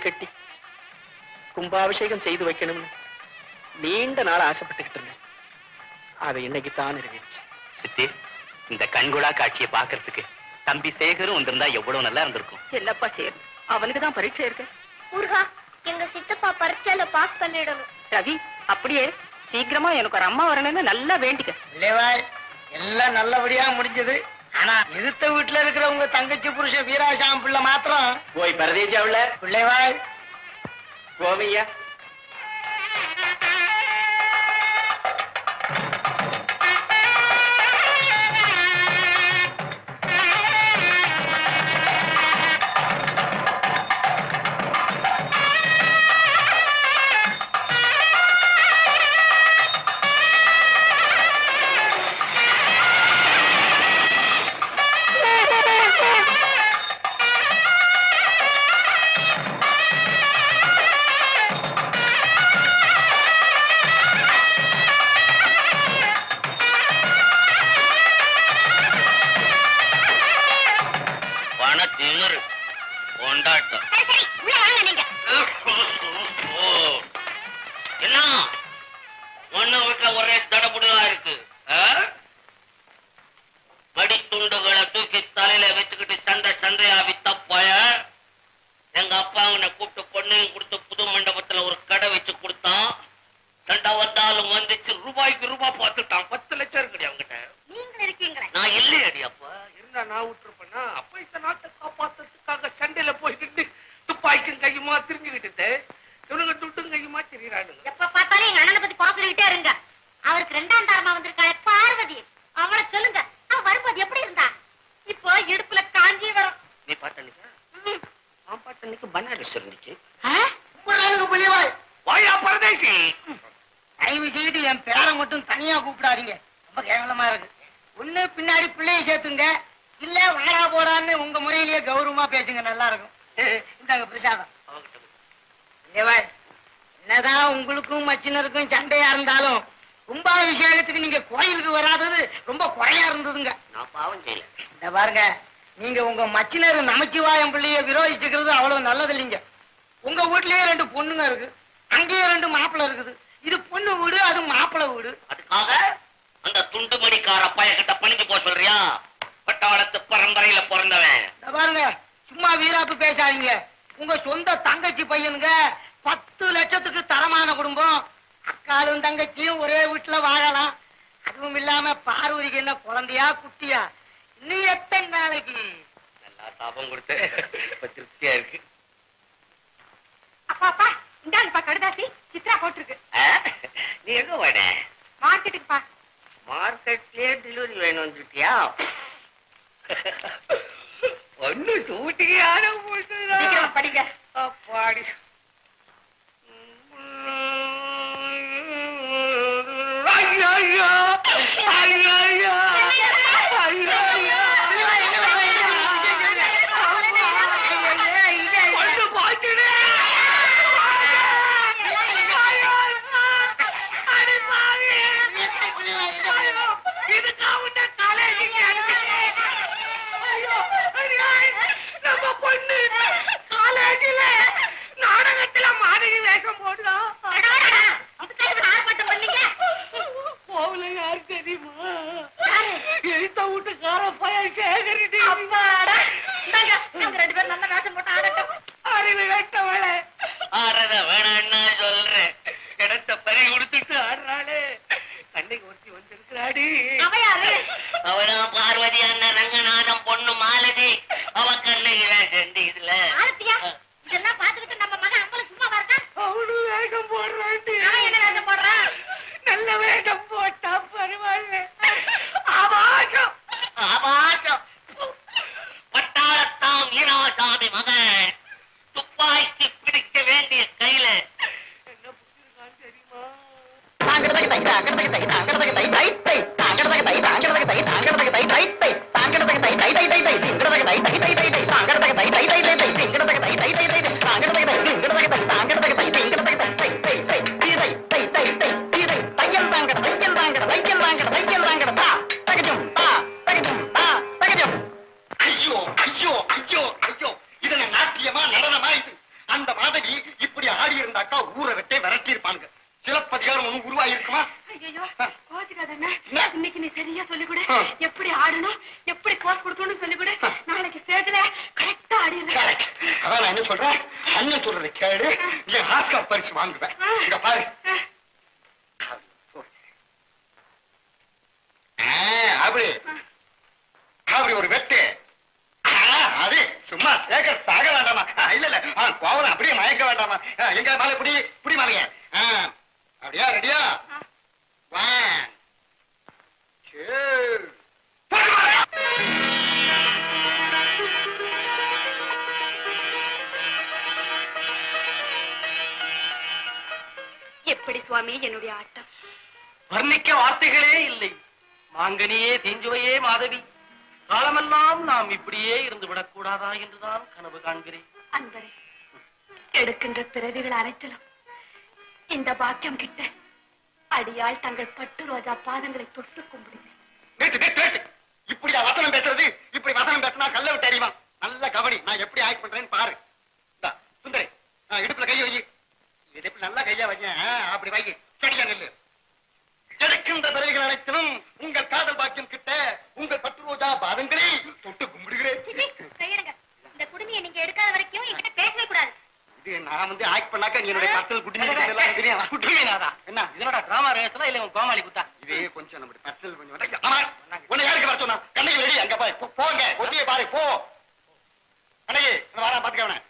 கட்டி கும்பாபிஷேகம் செய்து வைக்கணும்னு நீண்ட நாள் ஆசைப்பட்டுக்கிட்டு இருந்தேன். அதை இன்னைக்கு தான் நிறைவேறிச்சு. சித்தி, இந்த கண்குளா காட்சியை பாக்குறதுக்கு தம்பி சேகரும் வந்திருந்தா எவ்வளவு நல்லா இருந்திருக்கும். என்னப்பா சேர், அவனுக்கு தான் பரீட்சை இருக்கு. முருகா, எங்க சித்தப்பா பரீட்சையில பாஸ் பண்ணிடணும். ரவி, அப்படியே சீக்கிரமா எனக்கு ஒரு அம்மா வரணும்னு நல்லா வேண்டிக்க. இல்லைவாய், எல்லாம் நல்லபடியா முடிஞ்சது. ஆனா எதிர்த்த வீட்டுல இருக்கிற உங்க தங்கச்சி புருஷ வீராசாமி பிள்ளை மாத்திரம் போய் பரதேசியாவுல பிள்ளைவாய் கோவையா தை அந்த மாதவி இப்படி ஆடி இருந்தாக்கா ஊரை விட்டே விரட்டி இருப்பாங்க. சிலப்பதிகாரம் ஒண்ணும் உருவாகி இருக்குமா? ஐயோ கோச்சுக்காதண்ணா, இன்னைக்கு நீ சரியா சொல்லி கொடு. எப்படி ஆடணும், எப்படி போஸ் கொடுக்கணும்னு சொல்லி கொடு. நாளைக்கு ஸ்டேஜ்ல கரெக்டா ஆடிடுறேன். அதான் நான் என்ன சொல்றேன், அண்ணன் சொல்றதை கேளு, என் ஆஸ்கார் பரிசு வாங்குவேன். இங்க பாரு, அப்படி அப்படி ஒரு வெட்டு. அது சும்மா சேகர் சாக வேண்டாமா? இல்ல இல்ல, கோவலம் அப்படியே மயக்க வேண்டாமா? எங்க மாலை இப்படி இப்படி மாலைய அப்படியா? ரெடியா? எப்படி சுவாமி என்னுடைய ஆட்டம்? வர்ணிக்க வார்த்தைகளே இல்லை. மாங்கனியே தீஞ்சுவையே மாதவி, காலமெல்லாம் நாம் இப்படியே இருந்து விடக்கூடாதா என்றுதான் கனவு காண்கிறேன். அன்பரே, எடுக்கின்ற பிறவிகள் அனைத்திலும் இந்த பாக்கியம் கிட்ட அடியால் தங்கள் பட்டு ரோஜா பாதங்களை தொட்டு கும்பிடுங்க. இப்படியா வசனம் பேசுறது? இப்படி வசனம் பேசினா கல்ல விட்டு அறிவான். நல்ல கவனி, நான் எப்படி ஆக்ட் பண்றேன்னு பாரு. சுந்தரி, இடுப்புல கையை வை. இடுப்புல நல்லா கையா வைங்க. அப்படி வை, சரியா நெல்லு. எடுக்கின்ற பிறவிகள் அனைத்திலும் உங்கள் காதல் பாக்கியம் கிட்ட உங்கள் பட்டு ரோஜா பாதங்களை தொட்டு கும்பிடுகிறேன். இந்த குடுமையை நீங்க எடுக்காத வரைக்கும் என்கிட்ட பேசவே கூடாது. இது நான் வந்து ஆக்ட் பண்ணாக்க நீ என்னுடைய பர்சனல் குட்டினாதா என்ன? இதனோட டிராமா ரேஸ்ல இல்ல உன் கோமாளி குத்தா? இதே கொஞ்சம் நம்முடைய பர்சனல் கொஞ்சம் உன்னை யாருக்கு வர சொன்னா? கண்ணகி ரெடி, அங்க போய் போங்க, ஒத்தியை பாரு, போ கண்ணகி, வாரா பாத்துக்கவன.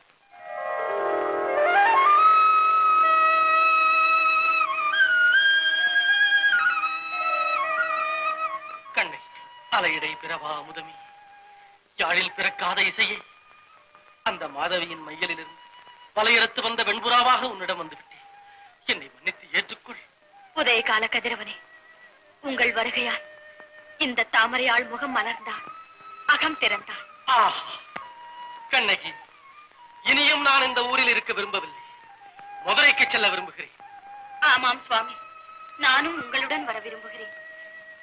கண்ணை அலையிடை பிறவா முதமி, யாழில் பிறக்காத இசையே, அந்த மாதவியின் மையலிலிருந்து வலையறுத்து வந்த வெண்புறாவாக உன்னிடம் வந்து விட்டேன். என்னை மன்னித்து ஏற்றுக்கொள். உதய கால கதிரவனே, உங்கள் வருகையால் இந்த தாமரையாள் முகம் மலர்ந்தாள், அகம் திறந்தாள். கண்ணகி, இனியும் நான் இந்த ஊரில் இருக்க விரும்பவில்லை. மதுரைக்கு செல்ல விரும்புகிறேன். ஆமாம் சுவாமி, நானும் உங்களுடன் வர விரும்புகிறேன்.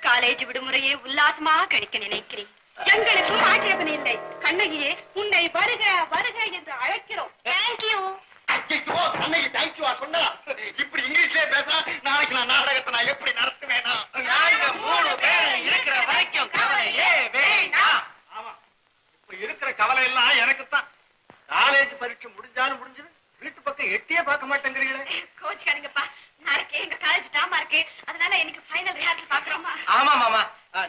காலேஜ் விடுமுறையை உல்லாசமாக கழிக்க நினைக்கிறேன். எங்களுக்கும் ஆட்சேபனை இல்லை. கண்ணகியே, உன்னை வருக வருக என்று அழைக்கிறோம். தேங்க்யூ. கண்ணகி தேங்க்யூவா சொன்னா? இப்படி இங்கிலீஷ்ல பேசா நாளைக்கு நான் நாடகத்தை நான் எப்படி நடத்துவேனா? இருக்கிற வரைக்கும் கவலையே வேண்டாம். ஆமா, இப்ப இருக்கிற கவலை எல்லாம் எனக்குத்தான். காலேஜ் பரீட்சை முடிஞ்சாலும் முடிஞ்சது, வீட்டு பக்கம் எட்டியே பார்க்க மாட்டேங்கிறீங்களே. கோச்சுக்காதீங்கப்பா, நாளைக்கு எங்க காலேஜ் டிராமா இருக்கு, அதனால எனக்கு ஃபைனல் ரிஹர்சல் பாக்குறோமா? ஆமா மாமா,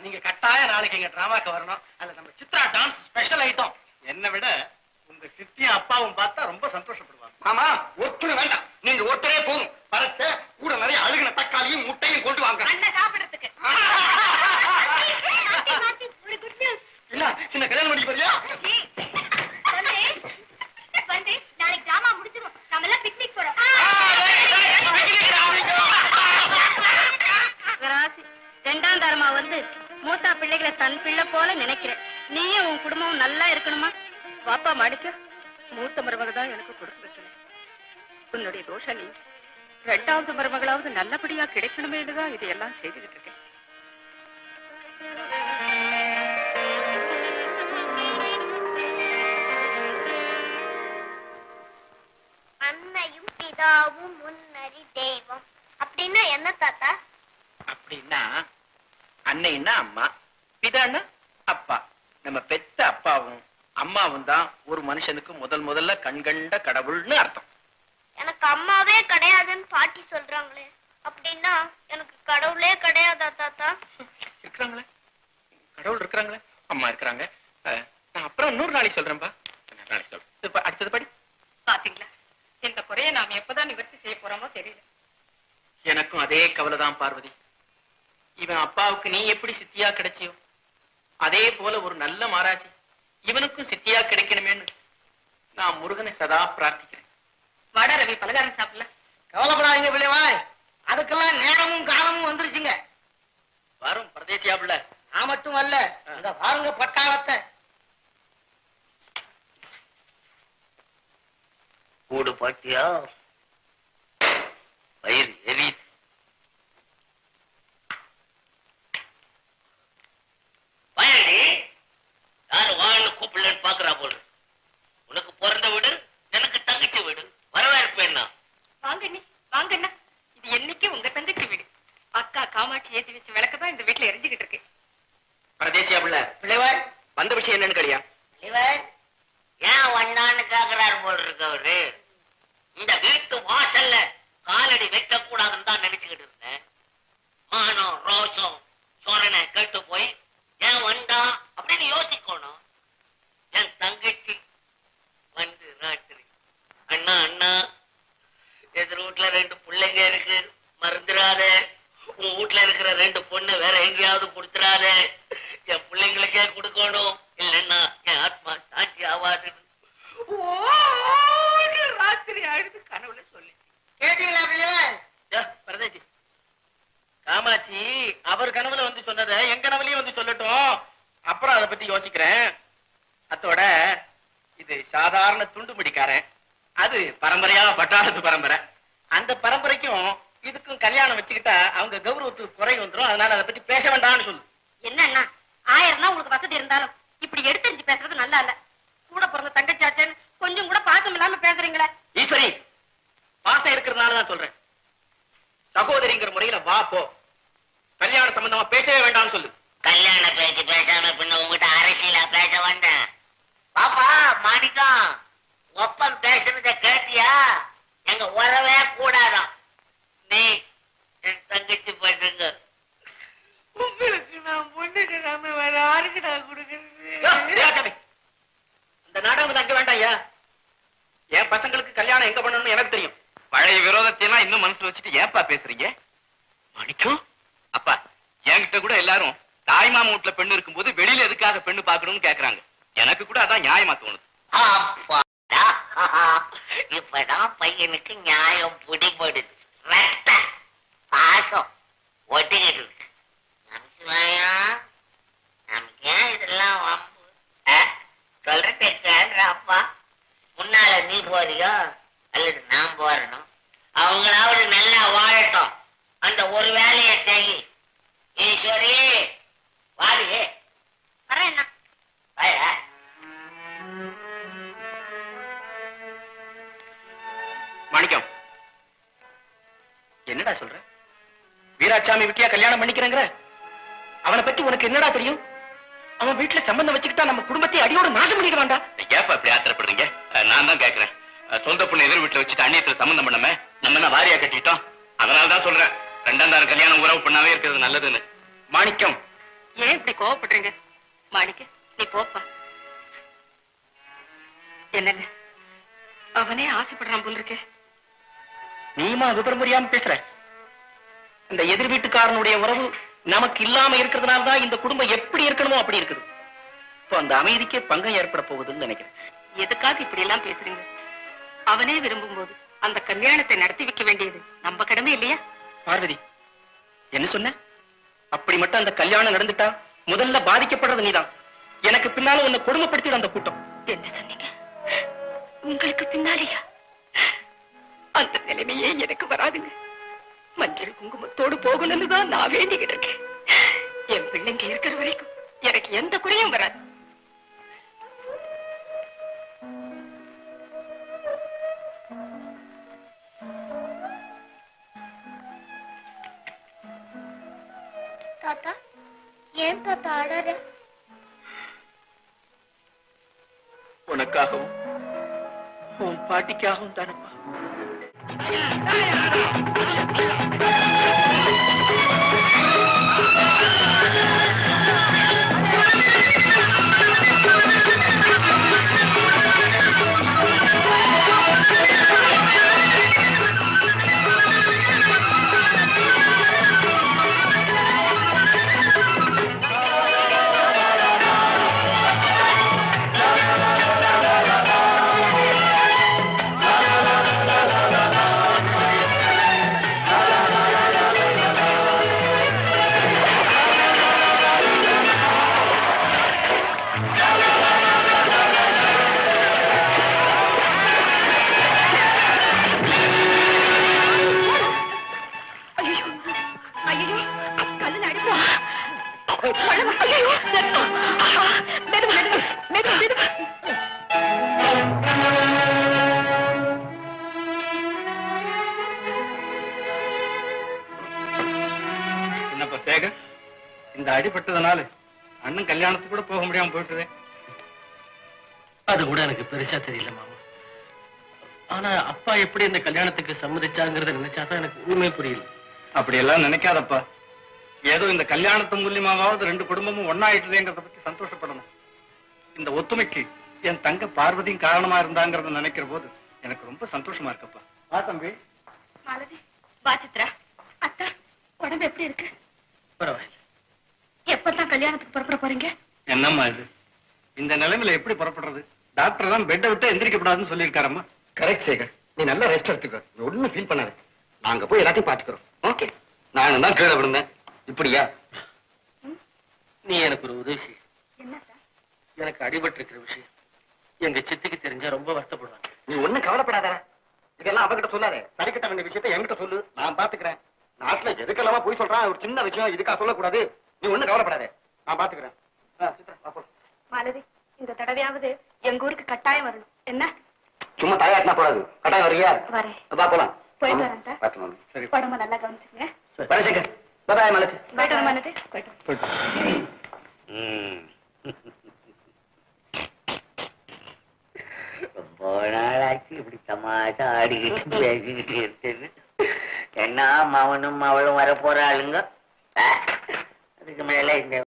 நீங்க கட்டாய நாளைக்கு எங்க டிராமாக்கு வரணும். அதுல நம்ம சித்ரா டான்ஸ் ஸ்பெஷல் ஐட்டம். என்னை விட உங்க சித்தியும் அப்பாவும் பார்த்தா ரொம்ப சந்தோஷப்படுவாங்க. ஆமா, ஒத்துணை வேண்டாம், நீங்க ஒருத்தரே போதும். பரச்ச கூட நிறைய அழுகின தக்காளியும் முட்டையும் கொண்டு வாங்க. அண்ணன் சாப்பிடறதுக்கு. ஒரு குட் நியூஸ். இல்ல, சின்ன கல்யாணம் பண்ணி போறியா? வந்து நாளைக்கு டிராமா முடிச்சிடும், நம்ம எல்லாம் பிக்னிக் போறோம். ரெண்டாம் தரமா வந்து மூத்தா பிள்ளைகளை தன் பிள்ளை போல நினைக்கிறேன். நீயும் உன் குடும்பமும் நல்லா இருக்கணுமா? வாப்பா மாடிக்க, மூத்த மருமக தான் எனக்கு கொடுத்து வைக்கணும். உன்னுடைய தோஷம் நீ ரெண்டாவது மருமகளாவது நல்லபடியா கிடைக்கணுமேனுதான் இதையெல்லாம் செய்துகிட்டு இருக்கேன். அன்னையும் பிதாவும் முன்னறி தெய்வம் அப்படின்னா என்ன தாத்தா? அப்படின்னா அன்னைன்னா அம்மா, பிதான்னா அப்பா. நம்ம பெத்த அப்பாவும் அம்மாவும் தான் ஒரு மனுஷனுக்கு முதல்ல கண்கண்ட கடவுள்னு அர்த்தம். எனக்கு அம்மாவே கிடையாதுன்னு பாட்டி சொல்றாங்களே, அப்படின்னா எனக்கு கடவுளே கிடையாதா தாத்தா? இருக்கிறாங்களே, கடவுள் இருக்கிறாங்களே, அம்மா இருக்கிறாங்க. நான் அப்புறம் இன்னொரு நாளைக்கு சொல்றேன்பா. நாளைக்கு சொல்றேன். அடுத்தது படி. பாத்தீங்களா, இந்த குறைய நாம எப்பதான் நிவர்த்தி செய்ய போறோமோ தெரியல. எனக்கும் அதே கவலைதான் பார்வதி. இவன் அப்பாவுக்கு நீ எப்படி சித்தியா கிடைச்சியோ அதே போல ஒரு நல்ல மாராஜி இவனுக்கும் சித்தியா கிடைக்கணுமேன்னு நான் முருகனை சதா பிரார்த்திக்கிறேன். வட ரவி, பலகாரம் சாப்பிடல. கவலைப்படாதீங்க பிள்ளைவாய், அதுக்கெல்லாம் நேரமும் காலமும் வந்துருச்சுங்க. வரும் பிரதேசியா பிள்ளை. நான் மட்டும் அல்ல, இங்க பாருங்க பட்டாளத்தை. கூடு பாட்டியா, வயிறு எரியுது. யாரு வான்னு கூப்பிடலன்னு பாக்குறா போல. உனக்கு பிறந்த வீடு, எனக்கு தங்கச்சி வீடு. வாங்கண்ணி வாங்கண்ணா, இது என்னைக்கு உங்க தங்கச்சி வீடு. அக்கா காமாட்சி ஏத்தி வச்ச விளக்கதான் இந்த வீட்டுல எரிஞ்சுக்கிட்டு இருக்கு. பரதேசியா பிள்ளைவாள் வந்த விஷயம் என்னன்னு கழியா? இவர் ஏன் வந்தான்னு கேக்குறாரு போல் இருக்கு அவரு. இந்த வீட்டு வாசல்ல காலடி வைக்க கூடாதுன்னு தான் நினைச்சுக்கிட்டு இருந்தேன். மானம் ரோஷம் சோரனை கேட்டு போய் ஏன் வந்தா அப்படின்னு யோசிக்கணும். என் தங்கச்சி வந்து ராத்திரி அண்ணா அண்ணா எதிர் வீட்டுல 2 பிள்ளைங்க இருக்கு, மறந்துடாத. உன் வீட்டுல இருக்கிற 2 பொண்ணு வேற எங்கேயாவது கொடுத்துடாத. என் பிள்ளைங்களுக்கே கொடுக்கணும், இல்லைன்னா என் ஆத்மா சாட்சி ஆவாது. ராத்திரி அழுது கனவுல சொல்லி கேட்டீங்களா? பரதேசி காமாட்சி அவர் கனவுல வந்து சொன்னதை என் கனவுலயும் வந்து சொல்லட்டும், அப்புறம் அதை பத்தி யோசிக்கிறேன். அத்தோட இது சாதாரண துண்டு முடிக்காரன், அது பரம்பரையா பட்டாளத்து பரம்பரை. அந்த பரம்பரைக்கும் இதுக்கும் கல்யாணம் வச்சுக்கிட்டா அவங்க கௌரவத்துக்கு குறை வந்துடும். அதனால அதை பத்தி பேச வேண்டாம்னு சொல்லு. என்னன்னா 1000 தான் உங்களுக்கு வசதி இருந்தாலும் இப்படி எடுத்தறிஞ்சு பேசுறது நல்லா இல்ல. கூட பிறந்த தங்கச்சாச்சேன்னு கொஞ்சம் கூட பாசம் இல்லாம பேசுறீங்களே. ஈஸ்வரி, பாசம் இருக்கிறதுனாலதான் சொல்றேன். சகோதரிங்கிற முறையில வா போ, கல்யாண சம்பந்தமா பேசவே வேண்டாம்னு சொல்லு. கல்யாண பேச்சு பேசாம பின்ன உங்ககிட்ட அரசியலா பேச வந்தேன். பாப்பா மாணிக்கம், ஒப்பம் பேசுறத கேட்டியா? எங்க உறவே கூடாதான். நீ என் தங்கச்சி பசங்க உங்களுக்கு நான் பொண்ணுக்கு நாம வேற யாருக்கு நான் கொடுக்கறது? இந்த நாடகம் அங்க வேண்டாம் ஐயா. என் பசங்களுக்கு கல்யாணம் எங்க பண்ணணும்னு எனக்கு தெரியும். பழைய விரோதத்தையெல்லாம் இன்னும் மனசுல வச்சுட்டு ஏப்பா பேசுறீங்க? மாணிக்கம் அப்பா, என்கிட்ட கூட எல்லாரும் தாய்மாம வீட்டுல பெண்ணு இருக்கும்போது வெளியில எதுக்காக பெண்ணு பாக்கணும்னு கேக்குறாங்க. எனக்கு கூட அதான் நியாயமா தோணுது. இப்பதான் பையனுக்கு நியாயம் பிடிபடுது. ரத்த பாசம் ஒட்டிக்கிட்டு இருக்கு. நமக்கு ஏன் இதெல்லாம் வம்பு? சொல்றத கேள்ற அப்பா. முன்னால நீ போறியோ அல்லது நான் போறணும்? அவங்களாவது நல்லா வாழட்டும், அந்த ஒரு வேலையை செய். ஈஸ்வரி வாரியே வரேன் என்ன? மாணிக்கம், என்னடா சொல்ற? வீராசாமி விட்டியா கல்யாணம் பண்ணிக்கிறேங்கிற? அவனை பத்தி உனக்கு என்னடா தெரியும்? அவன் வீட்டுல சம்பந்தம் வச்சுக்கிட்டா நம்ம குடும்பத்தை அடியோட நாசம் பண்ணிக்கிறான்டா. ஏப்பா இப்படி ஆத்திரப்படுறீங்க? நான் தான் கேட்கிறேன். சொந்த பொண்ணு எதிர் வீட்டுல வச்சுட்டு அந்நியத்துல சம்பந்தம் பண்ணாம நம்ம என்ன வாரியா கட்டிட்டோம்? அதனாலதான் சொல்றேன், 2ஆம் தார கல்யாணம் உறவு பண்ணாவே இருக்கிறது நல்லதுன்னு. மாணிக்கம், ஏன் இப்படி கோவப்படுறீங்க? மாணிக்க, நீ போப்பா. என்னங்க அவனே ஆசைப்படுறான் போல இருக்கே. நீமா விபரம் முடியாம பேசுற. இந்த எதிர் வீட்டுக்காரனுடைய உறவு நமக்கு இல்லாம இருக்கிறதுனாலதான் இந்த குடும்பம் எப்படி இருக்கணுமோ அப்படி இருக்குது. இப்போ அந்த அமைதிக்கே பங்கம் ஏற்பட போகுதுன்னு நினைக்கிறேன். எதுக்காக இப்படி எல்லாம் பேசுறீங்க? அவனே விரும்பும் போது அந்த கல்யாணத்தை நடத்தி வைக்க வேண்டியது நம்ம கடமை இல்லையா? பார்வதி, என்ன சொன்ன? அப்படி மட்டும் அந்த கல்யாணம் நடந்துட்டா முதல்ல பாதிக்கப்படுறது நீதான். எனக்கு பின்னால உன்னை கொடுமைப்படுத்திட அந்த கூட்டம். என்ன சொன்னீங்க? உங்களுக்கு பின்னாலேயா? அந்த நிலைமையே எனக்கு வராதுங்க. மஞ்சள் குங்குமத்தோடு போகணும்னு தான் நான் வேண்டிக்கிட்டு இருக்கேன். என் பிள்ளைங்க இருக்கிற வரைக்கும் எனக்கு எந்த குறையும் வராது. தாத்தா, ஏன் தாத்தா அழற? உனக்காகவும் உன் பாட்டிக்காகவும் தானப்பா. அடிபட்டதுனால அண்ணன் கல்யாணத்துக்கு கூட போக முடியாம போயிட்டுதே. அது கூட எனக்கு பெருசா தெரியல மாமா. ஆனா அப்பா எப்படி இந்த கல்யாணத்துக்கு சம்மதிச்சாங்கிறத நினைச்சாதான் எனக்கு உண்மை புரியல. அப்படியெல்லாம் நினைக்காதப்பா. ஏதோ இந்த கல்யாணத்து மூலியமாவது 2 குடும்பமும் ஒன்னாயிட்டுதேங்கிறத பத்தி சந்தோஷப்படணும். இந்த ஒத்துமைக்கு என் தங்க பார்வதியும் காரணமா இருந்தாங்கிறத நினைக்கிற போது எனக்கு ரொம்ப சந்தோஷமா இருக்கப்பா. வா தம்பி. மாலதி, வா சித்ரா. அத்தா, உடம்பு எப்படி இருக்கு? பரவாயில்ல. எப்பதான் கல்யாணத்துக்கு புறப்பட போறீங்க? என்னம்மா இது? இந்த நிலைமையில எப்படி புறப்படுறது? டாக்டர் தான் பெட்டை விட்டு எந்திரிக்க கூடாதுன்னு சொல்லியிருக்காரம்மா. கரெக்ட் சேகர், நீ நல்லா ரெஸ்ட் எடுத்துக்க. நீ ஒண்ணும் ஃபீல் பண்ணாத. நாங்க போய் எல்லாத்தையும் பாத்துக்கிறோம். ஓகே. நானும் தான் கீழே விழுந்தேன். இப்படியா? நீ எனக்கு ஒரு உதவி செய். என்ன சார்? எனக்கு அடிபட்டு இருக்கிற விஷயம் எங்க சித்திக்கு தெரிஞ்சா ரொம்ப வருத்தப்படுவாங்க. நீ ஒண்ணும் கவலைப்படாத. இதெல்லாம் அவகிட்ட சொல்லாத. சரிக்கிட்ட வேண்டிய விஷயத்தை என்கிட்ட சொல்லு, நான் பாத்துக்கிறேன். நாட்டுல எதுக்கெல்லாமா போய் சொல்றான், ஒரு சின்ன விஷயம் இதுக்கா சொல்லக்கூடாது. நீ ஒண்ணும் கவலைப்படாத, நான் பாத்துக்கிறேன். மாலதி, இந்த தடவையாவது எங்க ஊருக்கு கட்டாயம் வரணும். என்ன? சும்மா தாயாட்டினா போடாது. கட்டாயம் வரையா? வரேன். பாக்கலாம். போயிட்டு வரேன். பாத்துக்கணும். சரி, உடம்ப நல்லா கவனிச்சுங்க. வரேன் சேகர். பாய் மலச்சு. போயிட்டு வர மாலதி. போயிட்டு. ரொம்ப நாளாச்சு இப்படி தமாஷா ஆடிக்கிட்டு பேசிக்கிட்டு இருக்குன்னு. என்ன மவனும் அவளும் வர போறாளுங்க. அதுக்கு மேல இந்த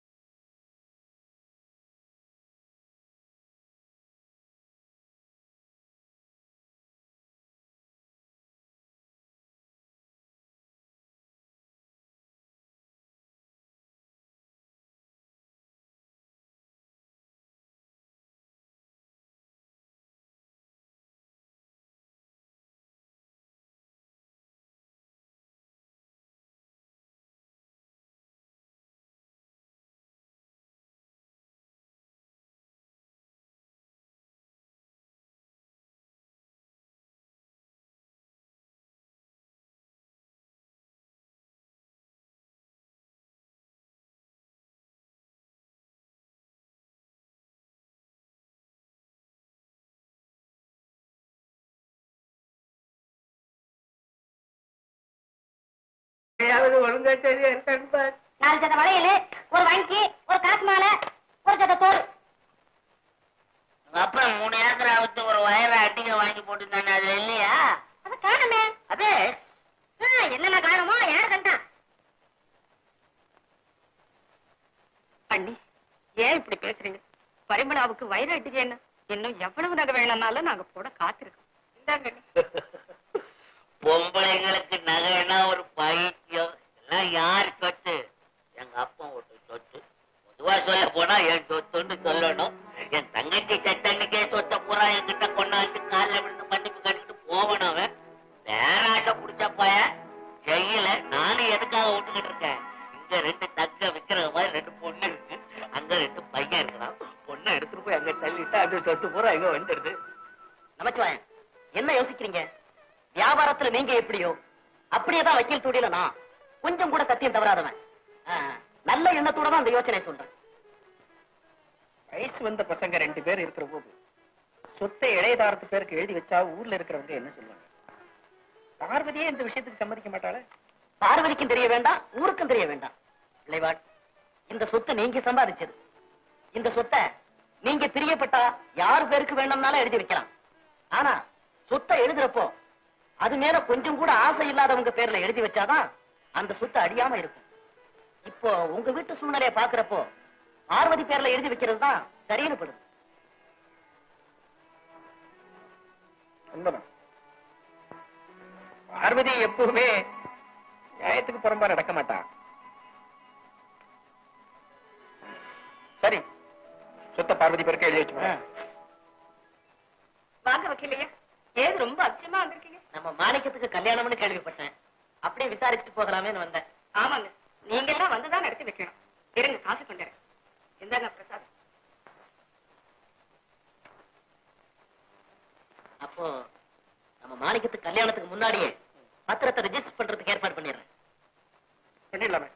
ஒழுங்கா சரியா இருக்கான்னு பாரு. 4 ஜத வளையல், ஒரு வங்கி, ஒரு காசு மாலை, ஒரு ஜத தோடு. அப்புறம் 3 ஏக்கரை அவுத்து ஒரு வயரை அட்டிங்க வாங்கி போட்டுருந்தானே, அது இல்லையா? அது காணுமே. அதே என்னென்ன காணுமோ யார் கண்டா? அண்ணி, ஏன் இப்படி பேசுறீங்க? பரிமளாவுக்கு வயிறு அட்டிக்கு என்ன? இன்னும் எவ்வளவு நகை வேணும்னாலும் நாங்க போட காத்திருக்கோம். இந்தாங்க. பொம்பளைங்களுக்கு நகைன்னா ஒரு பைத்தியம். எல்லாம் யார் சொத்து? எங்க அப்பா ஒரு சொத்து. பொதுவா சொல்ல போனா என் சொத்துன்னு சொல்லணும். என் தங்கச்சி சட்டன்னுக்கே சொத்தை பூரா என்கிட்ட கொண்டாந்து காலில் விழுந்து மன்னிப்பு கட்டிட்டு போவணும். அவன் வேற ஆசை பிடிச்ச பய செய்யல. நானும் எதுக்காக விட்டுக்கிட்டு இருக்கேன்? இங்க 2 தங்க விக்கிற மாதிரி 2 பொண்ணு இருக்கு, அங்க 2 பையன் இருக்கிறான். பொண்ணை எடுத்துட்டு போய் அங்க தள்ளிட்டு அந்த சொத்து பூரா எங்க வந்துடுது. நமச்சிவாயன், என்ன யோசிக்கிறீங்க? வியாபாரத்துல நீங்க எப்படியோ அப்படியேதான் வக்கீல் தொழில நான் கொஞ்சம் கூட சத்தியம் தவறாதவன். நல்ல எண்ணத்தோட தான் அந்த யோசனை சொல்றேன். வயசு வந்த பசங்க 2 பேர் இருக்கிற போது சொத்தை இளையதாரத்து பேருக்கு எழுதி வச்சா ஊர்ல இருக்கிறவங்க என்ன சொல்லுவாங்க? பார்வதியே இந்த விஷயத்துக்கு சம்மதிக்க மாட்டாளே. பார்வதிக்கும் தெரிய வேண்டாம், ஊருக்கும் தெரிய வேண்டாம். இளைவாட், இந்த சொத்து நீங்க சம்பாதிச்சது. இந்த சொத்தை நீங்க பிரியப்பட்டா யார் பேருக்கு வேணும்னாலும் எழுதி வைக்கலாம். ஆனா சொத்தை எழுதுறப்போ அது மேல கொஞ்சம் கூட ஆசை இல்லாதவங்க பேர்ல எழுதி வச்சாதான் அந்த சொத்தை அடியாம இருக்கும். இப்போ உங்க வீட்டு சூழ்நிலையை பாக்குறப்போ பார்வதி பேர்ல எழுதி வைக்கிறது தான் சரின்னு படுது. பார்வதி எப்பவுமே நியாயத்துக்கு புறம்பா நடக்க மாட்டான். சரி, சொத்தை பார்வதி பேருக்கு எழுதி வச்சு வாங்க வக்கீலையா. ஏது ரொம்ப அச்சமா வந்திருக்கீங்க? நம்ம மாணிக்கத்துக்கு கல்யாணம்னு கேள்விப்பட்டேன். அப்படியே விசாரிச்சுட்டு போகலாமேன்னு வந்தேன். ஆமாங்க, நீங்க எல்லாம் வந்துதான் நடத்தி வைக்கணும். இருங்க, காசு கொண்டாரு. இந்தாங்க பிரசாத். அப்போ நம்ம மாணிக்கத்துக்கு கல்யாணத்துக்கு முன்னாடியே பத்திரத்தை ரெஜிஸ்டர் பண்றதுக்கு ஏற்பாடு பண்ணிடுறேன். பண்ணிடலாமே?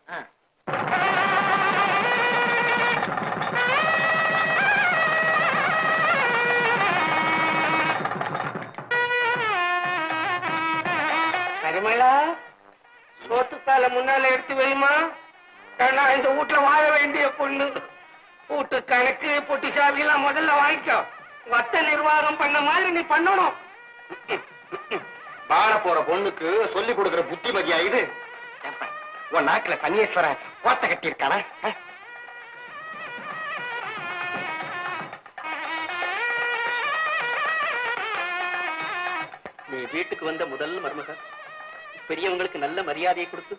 பரிமளா, சோத்துக்கால முன்னால எடுத்து வைமா. நான் இந்த வீட்டுல வாழ வேண்டிய பொண்ணு. வீட்டு கணக்கு பொட்டி சாவி எல்லாம் முதல்ல வாங்கிக்கோ. மொத்த நிர்வாகம் பண்ண மாதிரி நீ பண்ணணும். வாழ போற பொண்ணுக்கு சொல்லி கொடுக்கிற புத்திமதியா இது? உன் நாட்டுல பன்னீஸ்வரன் கோட்டை கட்டி இருக்கானா? நீ வீட்டுக்கு வந்த முதல் மருமக, பெரியவங்களுக்கு நல்ல மரியாதையை கொடுத்து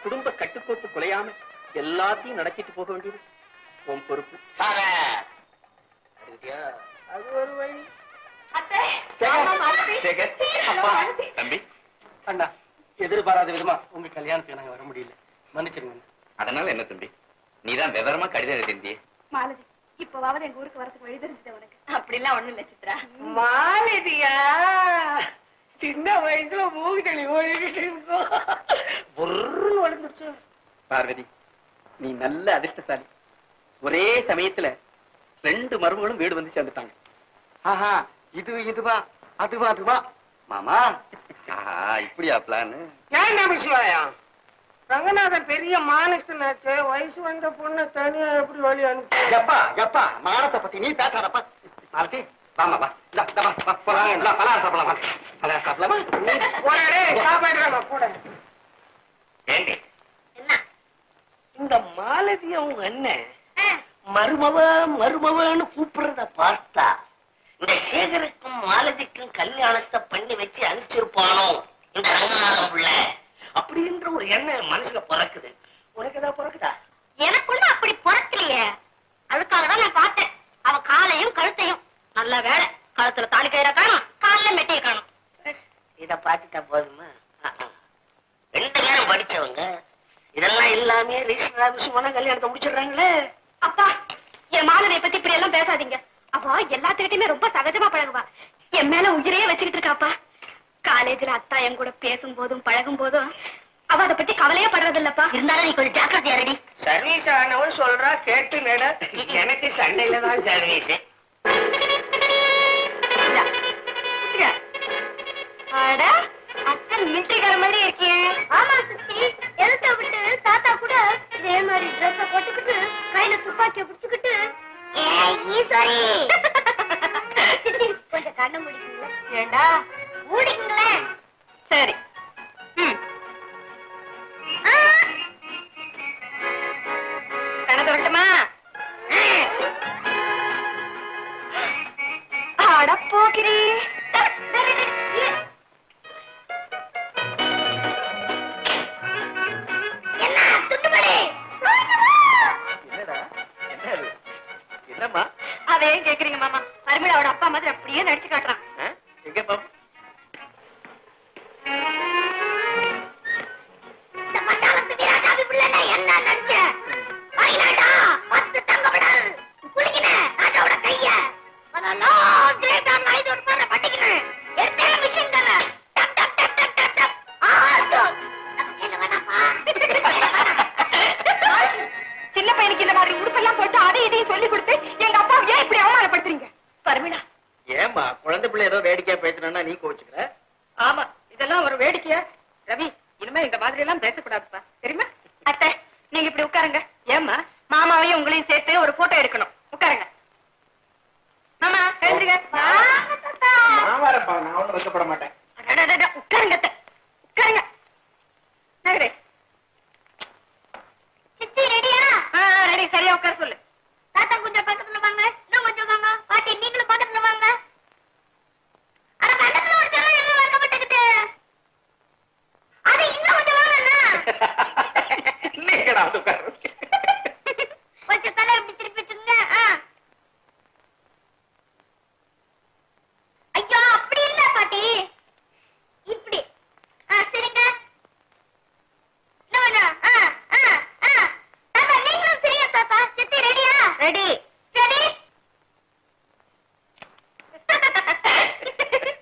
குடும்ப கட்டுக்கோப்பு குலையாம எல்லாத்தையும் நடத்திட்டு போக வேண்டியது உன் பொறுப்பு. அது ஒரு வழி. தம்பி அண்ணா, எதிர்பாராத விதமா உங்க கல்யாணத்துக்கு நாங்க வர முடியல, மன்னிச்சிருங்க. அதனால என்ன தம்பி, நீதான் விவரமா கடிதம் எழுதியிருந்தியே. மாலதி, இப்பவாவது எங்க ஊருக்கு வரதுக்கு வழி தெரிஞ்சுட்ட உனக்கு. அப்படிலாம் ஒண்ணும் இல்ல சித்ரா. மாலதியா, சின்ன வயசுல மூகுதளி ஓடிட்டு இருக்கோம். வளர்ந்துருச்சு. பார்வதி, நீ நல்ல அதிர்ஷ்டசாலி. ஒரே சமயத்துல 2 மருமகளும் வீடு வந்து சேர்ந்துட்டாங்க. ஆஹா, இதுவா அதுவா மாமா, இப்படியா பிளான்? ஏன் விஷயம்? ரங்கநாதன் பெரிய மானஸ்தனாச்சு, வயசு வந்த பொண்ணு தனியா எப்படி வழி அனுப்பி? எப்பா மானத்தை பத்தி நீ பேசாதப்பா. மாலதி, வாமா வா, பலார் சாப்பிடலாமா? பலார் சாப்பிடலாமா? சாப்பாடுறாமா கூட. ஏண்டி இந்த மாலதி அவங்க அண்ணன் மருமவன்னு கூப்பிடுறத பார்த்தா இந்த சேகருக்கும் மாலதிக்கும் கல்யாணத்தை பண்ணி வச்சு அனுப்பிச்சிருப்பானோ இந்த ரங்கநாதன் புள்ள அப்படின்ற ஒரு எண்ணம் மனசுல பிறக்குது. உனக்கு ஏதாவது பிறக்குதா? எனக்குள்ள அப்படி பிறக்கலையே. அதுக்காகதான் நான் பார்த்தேன் அவ காலையும் கழுத்தையும். நல்ல வேலை, கழுத்துல தாலி கயிற காணும், காலில் மெட்டிய காணும். இத பாத்துட்டா போதுமா? 2 பேரும் படிச்சவங்க, இதெல்லாம் இல்லாம ரிஜிஸ்டர் ஆபீஸ் போனா கல்யாணத்தை முடிச்சிடுறாங்களே. அப்பா, என் மாலதியை பத்தி இப்படி எல்லாம் பேசாதீங்க. அவ எல்லாத்துக்கிட்டையுமே ரொம்ப சகஜமா பழகுவா. என் மேல உயிரையே வச்சுக்கிட்டு இருக்காப்பா. காலேஜ்ல அத்தா என் கூட பேசும் போதும் பழகும் போதும் அவ அதை பத்தி கவலையே படுறது இல்லப்பா. இருந்தாலும் நீ கொஞ்சம் ஜாக்கிரதையா ரெடி. சர்வீஸ் ஆனவன் சொல்றா கேட்டு நட. எனக்கு சண்டையில தான் சர்வீஸ். அட, அத்தன் மில்ட்ரிக்கார மாதிரி இருக்கியே. ஆமா சுத்தி, எழுத்த விட்டு தாத்தா கூட இதே மாதிரி ட்ரெஸ் போட்டுக்கிட்டு கையில துப்பாக்கிய பிடிச்சுக்கிட்டு கொஞ்சம் கண்ணு முடிக்குங்களா? ஏண்டா மூடிக்குங்களேன். சரி. கண்ணை தொடட்டுமா? அட போகிறீ. என்னம்மா அதே கேக்குறீங்க மாமா? பரிமளாவோட அப்பா மாதிரி அப்படியே நடிச்சு காட்டுறான். எங்க பாப்பா? என்ன நினைச்ச? கைய பண்ணிக்கிறேன். சின்ன பையனுக்கு இந்த மாதிரி உடுப்பெல்லாம் போட்டு அதை இதையும் சொல்லி கொடுத்து எங்க அப்பா ஏன் இப்படி அவமானப்படுத்துறீங்க? பர்மிளா, ஏமா குழந்தை பிள்ளை ஏதோ வேடிக்கையா பேசணும்னா நீ கோச்சுக்கிற? ஆமா, இதெல்லாம் ஒரு வேடிக்கையா? ரவி, இனிமே இந்த மாதிரி எல்லாம் பேசக்கூடாதுப்பா, தெரியுமா? அத்தை, நீங்க இப்படி உட்காருங்க. ஏம்மா, மாமாவையும் உங்களையும் சேர்த்து ஒரு போட்டோ எடுக்கணும். உட்காருங்க மாமா, எழுந்துருங்க. நான் வரப்பா, நான் ஒன்றும் வைக்கப்பட மாட்டேன். உட்காருங்க அத்தை, உட்காருங்க. நகரே சித்தி ரெடியா? ரெடி. சரியா உட்கார சொல்லு. தாத்தா கொஞ்சம் பக்கத்துல வாங்க. இன்னும் கொஞ்சம் வாங்க. பாட்டி நீங்களும் பக்கத்துல வாங்க. அட பக்கத்துல ஒரு ஜனம் எல்லாம் வைக்கப்பட்டுக்கிட்டு. அது இன்னும் கொஞ்சம் வாங்க. நீங்கடா உட்காரு. கொஞ்சம் தலை இப்படி திருப்பிச்சுங்க. ஐயோ, அப்படி இல்ல பாட்டி, இப்படி. சரிங்க. தாத்தா நீங்களும் சரியா? தாத்தா சித்தி ரெடியா? ரெடி. ரெடி.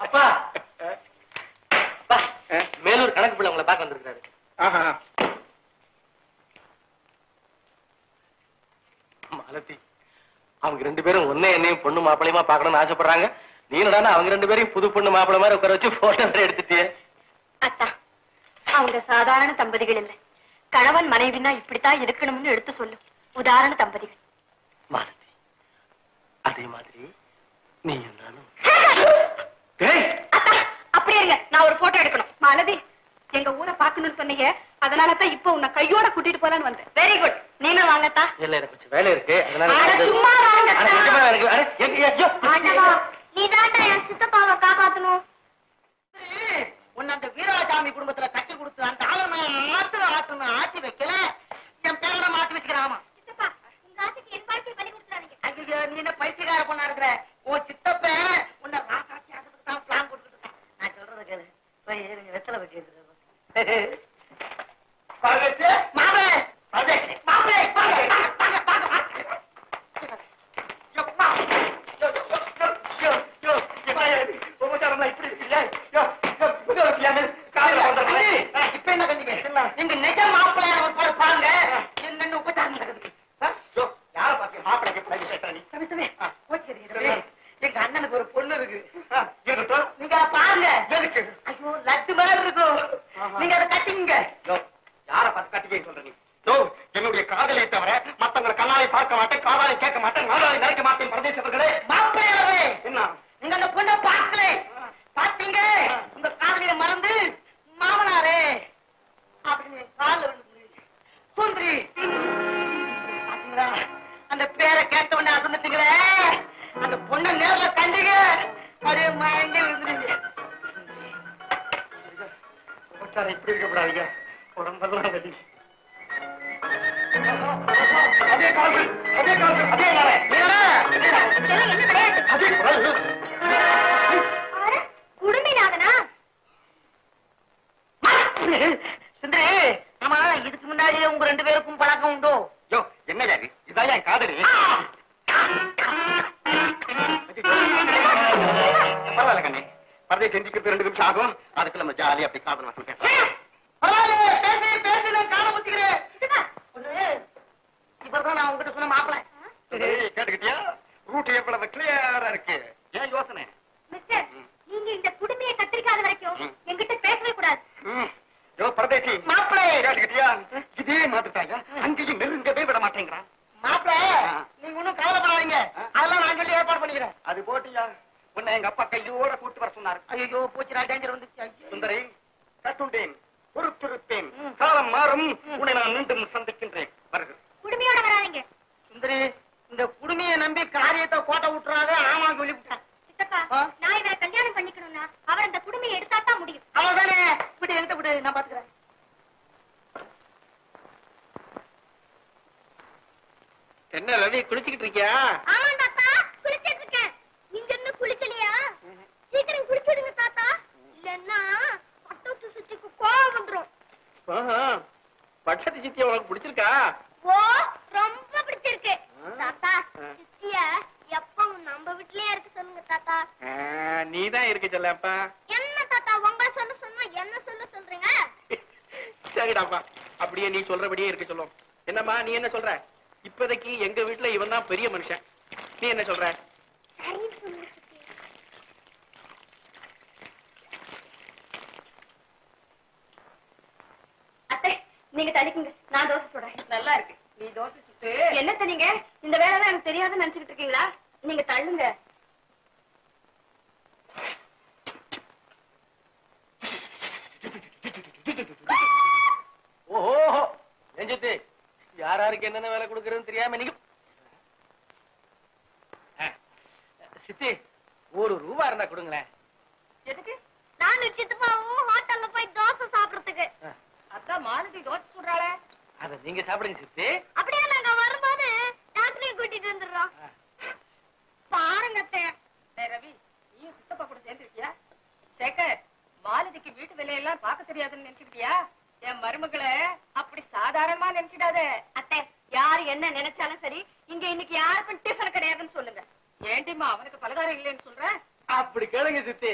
அப்பா, மேலூர் கணக்கு பிள்ளை உங்களை பார்க்க வந்திருக்காரு. மாலதி, அவங்க 2 பேரும் ஒன்னே என்னையும் பொண்ணு மாப்பிளையமா பார்க்கணும்னு ஆசைப்படுறாங்க. நீ என்னடா அவங்க 2 பேரையும் புது பொண்ணு மாப்பிள்ளை மாதிரி உட்கார வச்சு போட்டோ எடுத்துட்டியே. அத்தா, அவங்க சாதாரண தம்பதிகள் இல்ல, கணவன் மனைவினா இப்படித்தான் இருக்கணும்னு எடுத்து சொல்லு உதாரண தம்பதிகள். மாலதி, அதே மாதிரி நீ நானும். அப்படியே இருங்க, நான் ஒரு போட்டோ எடுக்கணும். மாலதி, எங்க ஊரை பாக்கணும்னு சொன்னீங்க, அதனாலதான் இப்ப உன்னை கையோட கூட்டிட்டு போலான்னு வந்தேன். வெரி குட், நீங்க வாங்கத்தா. இல்ல, எனக்கு கொஞ்சம் வேலை இருக்கு, அதனால சும்மா நீதான்டா என் சித்தப்பாவை காப்பாத்தணும். உன்னை அந்த வீராசாமி குடும்பத்துல கட்டி கொடுத்து அந்த ஆளை நான் ஆட்டி வைக்கல, என் பேரை மாத்தி வச்சுக்கிறாமா. உங்க ஆசைக்கு என் வாழ்க்கையை பலி கொடுத்துறாதீங்க. ஐயோ, நீ என்ன பைத்தியக்கார பொண்ணா இருக்கிற? உன் சித்தப்பன் உன்னை ராசாட்சி ஆகிறதுக்கு தான் பிளான் கொடுத்துருக்கான். நான் சொல்றத கேளு, போய் நீங்க வெத்தலை வச்சு எடுத்துட்டு இப்ப என்ன கண்டிங்க? எங்க நிஜ மாப்பிள்ளை பாருங்க, என்னென்ன உபச்சாரம் நடக்குது. யார பாத்தியா மாப்பிள்ளை? எங்க அண்ணனுக்கு ஒரு பொண்ணு இருக்கு, நீங்க பாருங்க. ஐயோ, லட்டு மாதிரி இருக்கும், நீங்க அதை கட்டிங்க. யார பார்த்து கட்டிக்க சொல்ற நீ? என்னுடைய காதலை தவிர மத்தவங்களை கண்ணாலை பார்க்க மாட்டேன், காதாலை கேட்க மாட்டேன், நாடாலை நினைக்க மாட்டேன். பிரதேசவர்களே, மாப்பிள்ளையாவே என்ன நீங்க அந்த பொண்ணை பார்க்கல, பாத்தீங்க? உங்க காதலிய மறந்து மாமனாரே அப்படின்னு கால சுந்தரி பாத்தீங்களா? அந்த பேரை கேட்ட உடனே அசந்துட்டீங்களே, அந்த பொண்ணை நேர்ல கண்டீங்க, அப்படியே மயங்கி விழுந்துருங்க. இப்படி இருக்கக்கூடாதுங்க, உடம்பெல்லாம் வலி. அதே கால்கள், அதே கால்கள், அதே நாளே, அதே குரல். குடும்பினாகனா? சுந்தரி, ஆமா, இதுக்கு முன்னாடி உங்க 2 பேருக்கும் பழக்கம் உண்டோ? யோ, என்ன யாரு? இதான் என் காதலி. பரவாயில்ல கண்ணே, பரதை செஞ்சுக்கிறது 2 நிமிஷம் ஆகும், அதுக்கு நம்ம ஜாலி அப்படி காதல் வாசல் பேசலாம். பேசி நான் காண ஊத்திக்கிறேன். இப்பதான் நான் உங்ககிட்ட சொன்ன மாப்பிள்ளை. கேட்டுக்கிட்டியா? ரூட் எவ்வளவு கிளியரா இருக்கு. ஏன் யோசனை? மிஸ்டர், நீங்க இந்த குடுமையை கத்திரிக்காத வரைக்கும் என்கிட்ட பேசவே கூடாது. யோ பரதேசி மாப்பிள்ளை, கேட்டுக்கிட்டியா? இதே மாத்துட்டாங்க, அங்கேயும் நெருங்கவே விட மாட்டேங்கிறான். மாப்பிள்ளை, நீங்க ஒண்ணும் கவலைப்படாதீங்க, அதெல்லாம் நான் சொல்லி ஏற்பாடு பண்ணிக்கிறேன். அது போட்டியா? உன்னை எங்க அப்பா கையோட கூட்டு வர சொன்னாரு. ஐயோ, போச்சுடா, டேஞ்சர் வந்துச்சு. சுந்தரி, கட்டுண்டேன், பொறுத்திருப்பேன், காலம் மாறும், உன்னை நான் மீண்டும் சந்திக்கின்றேன். வருகிறேன். குடுமையோட வராதீங்க. சுந்தரி, இந்த குடுமையை நம்பி காரியத்தை கோட்டை விட்டுறாத, ஆமா சொல்லிவிட்டேன். சித்தப்பா, நான் இவரை கல்யாணம் பண்ணிக்கணும்னா அவர் அந்த குடுமையை எடுத்தா தான் முடியும். அவ்வளவுதானே, விடு, என்கிட்ட விடு, நான் பாத்துக்கிறேன். என்ன ரவி, குளிச்சுக்கிட்டு இருக்கியா? ஆமா தாத்தா, குளிச்சிட்டு இருக்கேன். நீங்க என்ன குளிக்கலையா? சீக்கிரம் குளிச்சிடுங்க தாத்தா, இல்லன்னா பட்டத்து சுத்திக்கு கோவம் வந்துரும். பட்சத்து சித்தியா உனக்கு பிடிச்சிருக்கா? ஓ, ரொம்ப பிடிச்சிருக்கு தாத்தா. சித்திய எப்பவும் நம்ம வீட்லயே இருக்க சொல்லுங்க தாத்தா. நீதான் இருக்க சொல்லப்பா. என்ன தாத்தா, உங்களை சொல்ல சொன்னா என்ன சொல்ல சொல்றீங்க? சரிடாப்பா, அப்படியே நீ சொல்றபடியே இருக்க சொல்லும். என்னம்மா, நீ என்ன சொல்ற? இப்போதைக்கு எங்க வீட்டுல இவன் தான் பெரிய மனுஷன், நீ என்ன சொல்ற? சரின்னு சொல்லுங்க சித்தி. அத்தை, நீங்க தள்ளிக்குங்க, நான் தோசை சுடுறேன். நல்லா இருக்கு, நீ தோசை சுட்டு. என்னத்த நீங்க இந்த வேலைதான் எனக்கு தெரியாதுன்னு நினைச்சுக்கிட்டு இருக்கீங்களா? நீங்க தள்ளுங்க. ஓஹோ, நெஞ்சத்து யாராருக்கு என்னென்ன வேலை கொடுக்கறதுன்னு தெரியாம நீங்க. சித்தி, ₹1 இருந்தா கொடுங்களேன். எதுக்கு? நானும் சித்தப்பாவும் ஹோட்டல்ல போய் தோசை சாப்பிடறதுக்கு. அதான் மாலதி தோசை சுடுறாளே. அத நீங்க சாப்பிடுங்க சித்தி. அப்படியே நாங்க வரும்போது டாக்டரையும் கூட்டிட்டு வந்துடுறோம். பாருங்க அத்தை. ரவி, நீயும் சித்தப்பா கூட சேர்ந்துருக்கியா? சேகர், மாலதிக்கு வீட்டு வேலையெல்லாம் பார்க்க தெரியாதுன்னு நினைச்சுக்கிட்டியா? என் மருமகளை அப்படி சாதாரணமா நினைச்சிடாத. அத்தை, யாரு என்ன நினைச்சாலும் சரி, இங்க இன்னைக்கு யாருக்கும் டிஃபன் கிடையாதுன்னு சொல்லுங்க. ஏண்டிமா அவனுக்கு பலகாரம் இல்லைன்னு சொல்றேன்? அப்படி கேளுங்க சித்தி.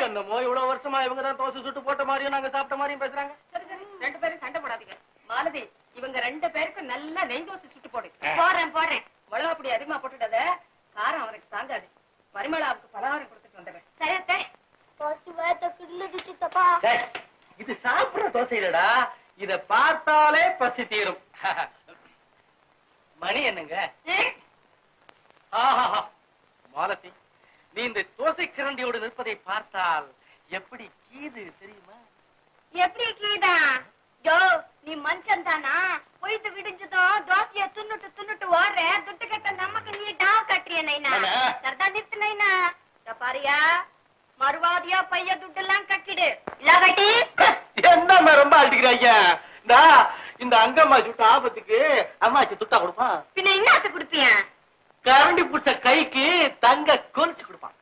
என்னமோ இவ்வளவு வருஷமா இவங்க தான் தோசை சுட்டு போட்ட மாதிரியும் நாங்க சாப்பிட்ட மாதிரியும் பேசுறாங்க. சரி சரி, 2 பேரும் சண்டை போடாதீங்க. மாலதி, இவங்க 2 பேருக்கும் நல்லா நெய் தோசை சுட்டு போடு. போடுறேன். மிளகா பொடி அதிகமா போட்டுடாத, காரம் அவனுக்கு தாங்காது. பரிமளாவுக்கு பலகாரம் கொடுத்துட்டு வந்துடுறேன். சரி அத்தை. பசு வேத்த கிள்ளுது சித்தப்பா. இது சாப்பிடுற தோசை இல்லடா, இத பார்த்தாலே பசி தீரும். மணி என்னங்க? ஆஹா மாலதி, நீ இந்த தோசை கிரண்டியோடு நிற்பதை பார்த்தால் எப்படி கீது தெரியுமா? எப்படி கீதா? ஜோ, நீ மனுஷன் தானா? போயிட்டு விடிஞ்சதும் தோசைய துண்ணுட்டு ஓடுற துட்டு கட்ட நமக்கு நீ டாவ் கட்டுறிய நைனா? சரதா நிறுத்து நைனா. பாரியா, மறுவாதியா பைய துட்டு எல்லாம் கட்டிடு. இல்லாட்டி என்ன ரொம்ப அடிக்கிறாங்க? இந்த அங்கம்மா சுட்ட ஆபத்துக்கு அம்மாச்சி துட்டா கொடுப்பான். பின்ன என்னத்து குடுப்பிய? கரண்டி புடிச்ச கைக்கு தங்க கொலுசு கொடுப்பான்.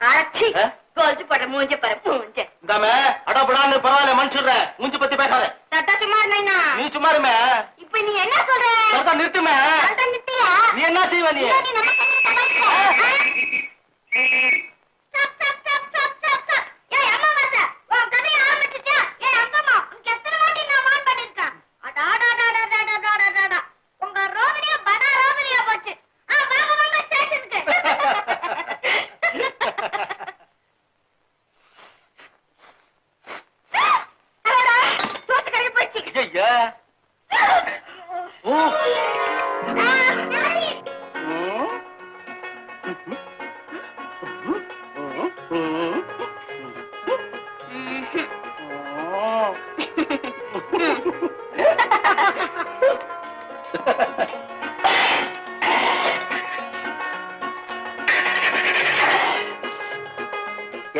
கொலுசு போடுற மூஞ்ச பாரு மூஞ்ச. இந்தாமே அடப்படான்னு பரவாயில்ல மனுஷன் மூஞ்சி பத்தி பேசாத. சட்டா சும்மா நைனா. நீ சும்மா இருமே. இப்ப நீ என்ன சொல்ற? சட்டா நிறுத்துமே. சட்டா நிறுத்தியா? நீ என்ன செய்வ நீ?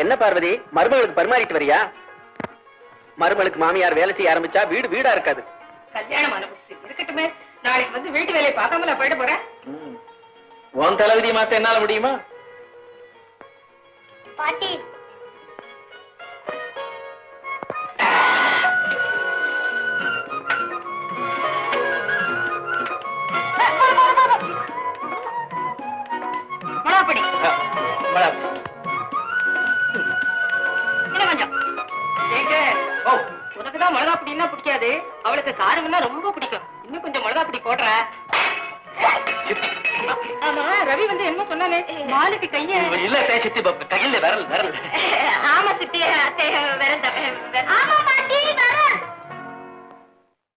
என்ன பார்வதி, மருமகளுக்கு பரிமாறிட்டு வரியா? மருமகளுக்கு மாமியார் வேலை செய்ய ஆரம்பிச்சா வீடு வீடா இருக்காது. கல்யாணம் அனுபவிச்சு இருக்கட்டுமே, நாளைக்கு வந்து வீட்டு வேலையை பார்க்காமல போயிட போறேன். உன் தலைவிதியை மாத்த என்னால முடியுமா? பாட்டி மொளாப்படி இன்னும் கொஞ்சம். உனக்குதான் மிளகா பொடினா பிடிக்காது, அவளுக்கு காரம்னா ரொம்ப பிடிக்கும். இன்னும் கொஞ்சம் மிளகா பொடி போடுற. ஆமா, ரவி வந்து என்ன சொன்னானே? மாலுக்கு கைய இல்ல சித்தி கையில விரல் விரல். ஆமா சித்தி, விரல். ஆமா பாட்டி விரல்.